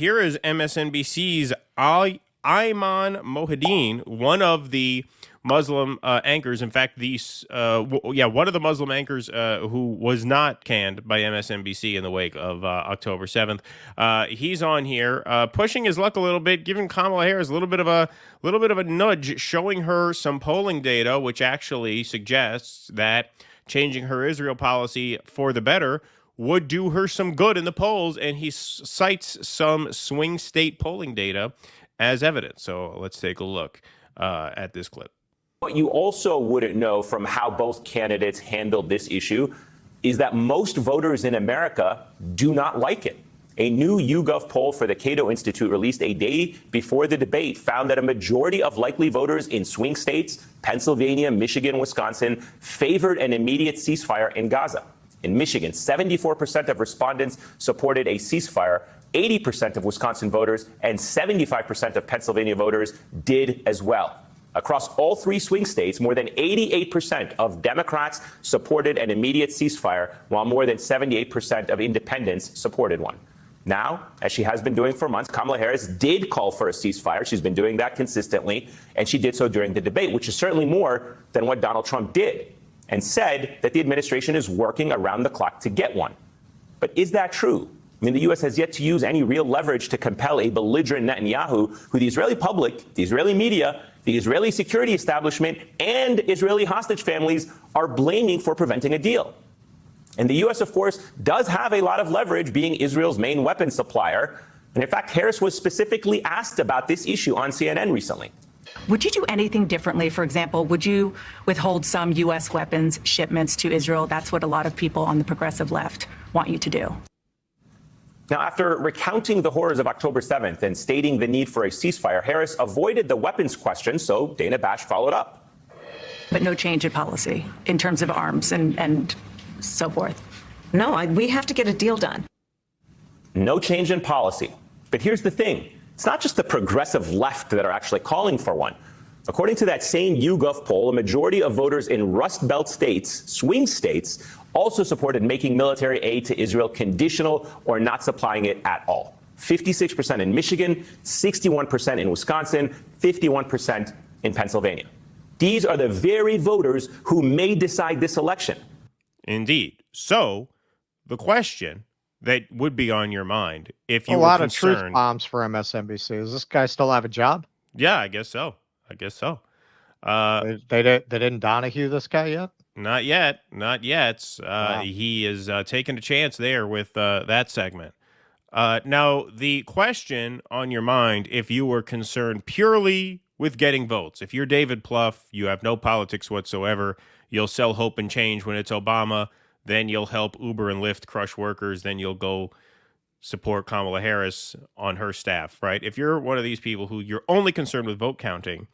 Here is MSNBC's Ayman Mohideen, one of the Muslim anchors. In fact, one of the Muslim anchors who was not canned by MSNBC in the wake of October 7th. He's on here pushing his luck a little bit, giving Kamala Harris a little bit of a nudge, showing her some polling data, which actually suggests that changing her Israel policy for the better would do her some good in the polls, and he cites some swing state polling data as evidence. So let's take a look at this clip. What you also wouldn't know from how both candidates handled this issue is that most voters in America do not like it. A new YouGov poll for the Cato Institute released a day before the debate found that a majority of likely voters in swing states, Pennsylvania, Michigan, Wisconsin, favored an immediate ceasefire in Gaza. In Michigan, 74% of respondents supported a ceasefire, 80% of Wisconsin voters and 75% of Pennsylvania voters did as well. Across all three swing states, more than 88% of Democrats supported an immediate ceasefire, while more than 78% of independents supported one. Now, as she has been doing for months, Kamala Harris did call for a ceasefire. She's been doing that consistently, and she did so during the debate, which is certainly more than what Donald Trump did, and said that the administration is working around the clock to get one. But is that true? I mean, the U.S. has yet to use any real leverage to compel a belligerent Netanyahu, who the Israeli public, the Israeli media, the Israeli security establishment, and Israeli hostage families are blaming for preventing a deal. And the U.S., of course, does have a lot of leverage, being Israel's main weapons supplier. And in fact, Harris was specifically asked about this issue on CNN recently. Would you do anything differently? For example, would you withhold some U.S. weapons shipments to Israel? That's what a lot of people on the progressive left want you to do. Now, after recounting the horrors of October 7th and stating the need for a ceasefire, Harris avoided the weapons question, so Dana Bash followed up. But no change in policy in terms of arms and so forth? No, we have to get a deal done. No change in policy. But here's the thing. It's not just the progressive left that are actually calling for one. According to that same YouGov poll, a majority of voters in Rust Belt states, swing states, also supported making military aid to Israel conditional or not supplying it at all. 56% in Michigan, 61% in Wisconsin, 51% in Pennsylvania. These are the very voters who may decide this election. Indeed. So the question that would be on your mind if you a were lot concerned, of truth bombs for MSNBC. Does this guy still have a job? Yeah, I guess so. They didn't Donahue this guy yet? Not yet. Wow. He is taking a chance there with that segment. Now, the question on your mind, if you were concerned purely with getting votes, if you're David Plouffe, you have no politics whatsoever, you'll sell hope and change when it's Obama, then you'll help Uber and Lyft crush workers, then you'll go support Kamala Harris on her staff, right? If you're one of these people who you're only concerned with vote counting,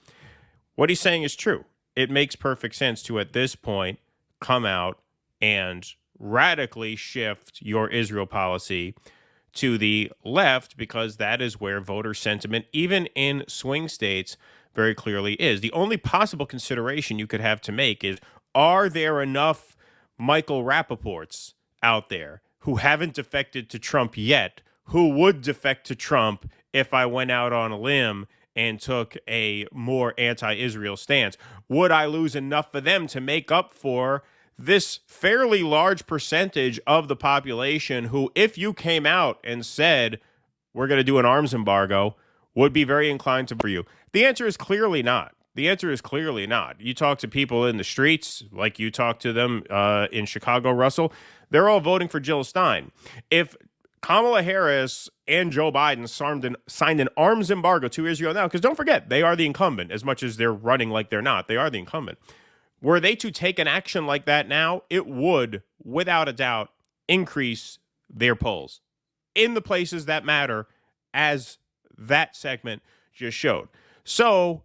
what he's saying is true. It makes perfect sense to, at this point, come out and radically shift your Israel policy to the left, because that is where voter sentiment, even in swing states, very clearly is. The only possible consideration you could have to make is, are there enough Michael Rappaports out there who haven't defected to Trump yet, who would defect to Trump if I went out on a limb and took a more anti-Israel stance? Would I lose enough of them to make up for this fairly large percentage of the population who, if you came out and said, we're going to do an arms embargo, would be very inclined to for you? The answer is clearly not. You talk to people in the streets, like you talk to them in Chicago, Russell, they're all voting for Jill Stein. If Kamala Harris and Joe Biden signed an arms embargo to Israel now, because don't forget, they are the incumbent, as much as they're running like they're not. They are the incumbent. Were they to take an action like that now, it would, without a doubt, increase their polls in the places that matter, as that segment just showed. So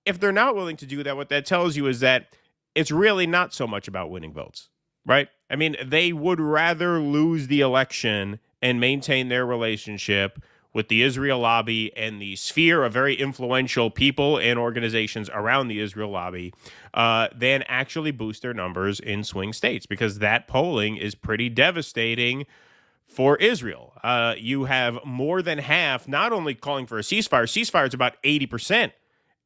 if they're not willing to do that, what that tells you is that it's really not so much about winning votes, right? I mean, they would rather lose the election and maintain their relationship with the Israel lobby and the sphere of very influential people and organizations around the Israel lobby than actually boost their numbers in swing states, because that polling is pretty devastating for Israel. You have more than half not only calling for a ceasefire. Ceasefire is about 80%.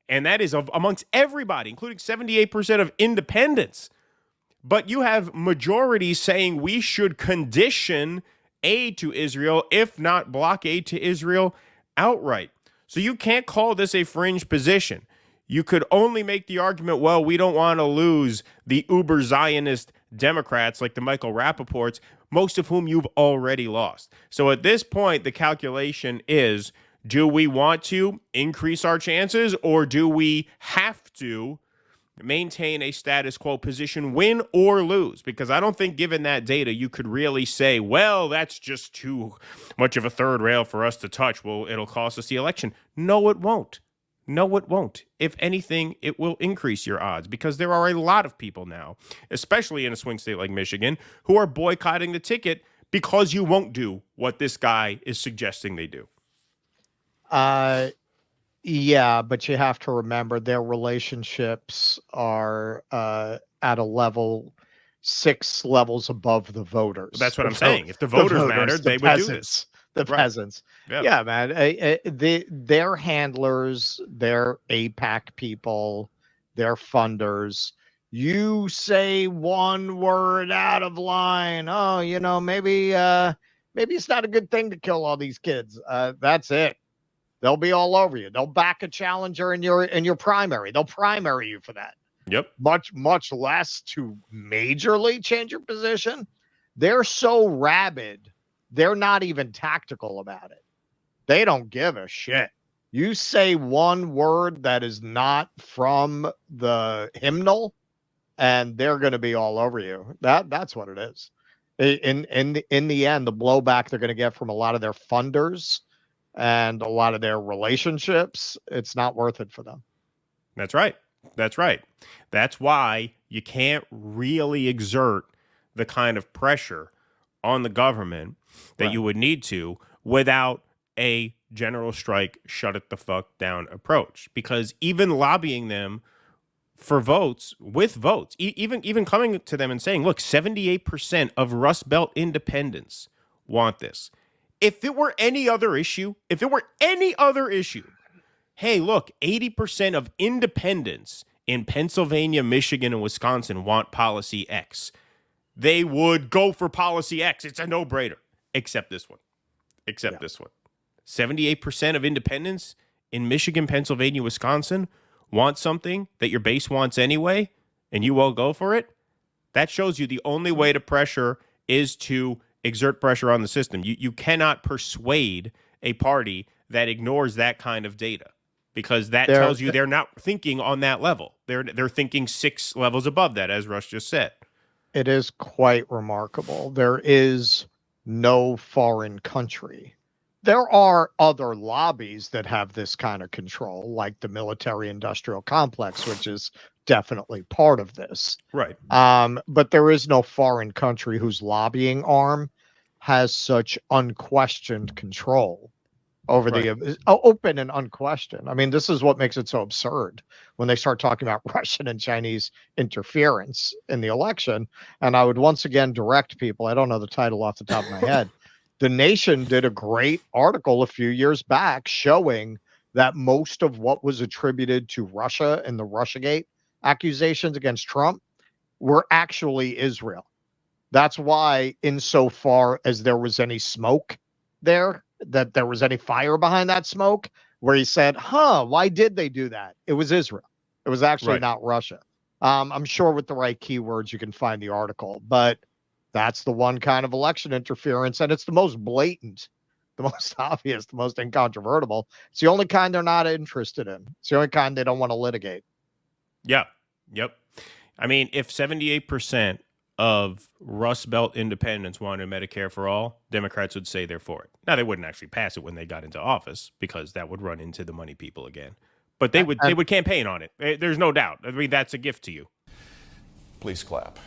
And that is amongst everybody, including 78% of independents. But you have majorities saying we should condition aid to Israel, if not block aid to Israel outright. So you can't call this a fringe position. You could only make the argument, well, we don't want to lose the uber Zionist Democrats like the Michael Rappaports, most of whom you've already lost. So at this point, the calculation is, do we want to increase our chances, or do we have to maintain a status quo position, win or lose? Because I don't think, given that data, you could really say, well, that's just too much of a third rail for us to touch. Well, it'll cost us the election. No, it won't. No, it won't. If anything, it will increase your odds, because there are a lot of people now, especially in a swing state like Michigan, who are boycotting the ticket because you won't do what this guy is suggesting they do. Yeah, but you have to remember their relationships are at a level 6 levels above the voters. That's what I'm saying. If the voters mattered, they would do this. The peasants. Yep. Yeah, man. Their handlers, their APAC people, their funders. You say one word out of line. Oh, maybe it's not a good thing to kill all these kids. That's it. They'll be all over you. They'll back a challenger in your primary. They'll primary you for that. Yep. Much less to majorly change your position. They're so rabid. They're not even tactical about it. They don't give a shit. You say one word that is not from the hymnal, and they're going to be all over you. That's what it is. In the end, the blowback they're going to get from a lot of their funders and a lot of their relationships, it's not worth it for them. That's right. That's right. That's why you can't really exert the kind of pressure on the government that you would need to without a general strike, shut it the fuck down approach. Because even lobbying them for votes, with votes, even coming to them and saying, look, 78% of Rust Belt independents want this. If it were any other issue, hey, look, 80% of independents in Pennsylvania, Michigan, and Wisconsin want policy X. They would go for policy X. It's a no-brainer. Except this one. This one. 78% of independents in Michigan, Pennsylvania, Wisconsin want something that your base wants anyway, and you won't go for it. That shows you the only way to pressure is to exert pressure on the system. You cannot persuade a party that ignores that kind of data, because that tells you they're not thinking on that level. They're thinking 6 levels above that, as Rush just said. It is quite remarkable. There is no foreign country. There are other lobbies that have this kind of control, like the military-industrial complex, which is definitely part of this. Right. But there is no foreign country whose lobbying arm has such unquestioned control over the open and unquestioned. I mean, this is what makes it so absurd when they start talking about Russian and Chinese interference in the election. And I would once again direct people, I don't know the title off the top of my head. The Nation did a great article a few years back showing that most of what was attributed to Russia and the Russiagate accusations against Trump were actually Israel. That's why, insofar as there was any smoke there, that there was any fire behind that smoke, where he said, why did they do that? It was Israel. It was actually not Russia. I'm sure with the right keywords, you can find the article, but that's the one kind of election interference. And it's the most blatant, the most obvious, the most incontrovertible. It's the only kind they're not interested in. It's the only kind they don't want to litigate. Yeah. Yep. I mean, if 78% of Rust Belt independents wanted Medicare for all, Democrats would say they're for it. Now, they wouldn't actually pass it when they got into office, because that would run into the money people again. But they would campaign on it. There's no doubt. I mean, that's a gift to you. Please clap.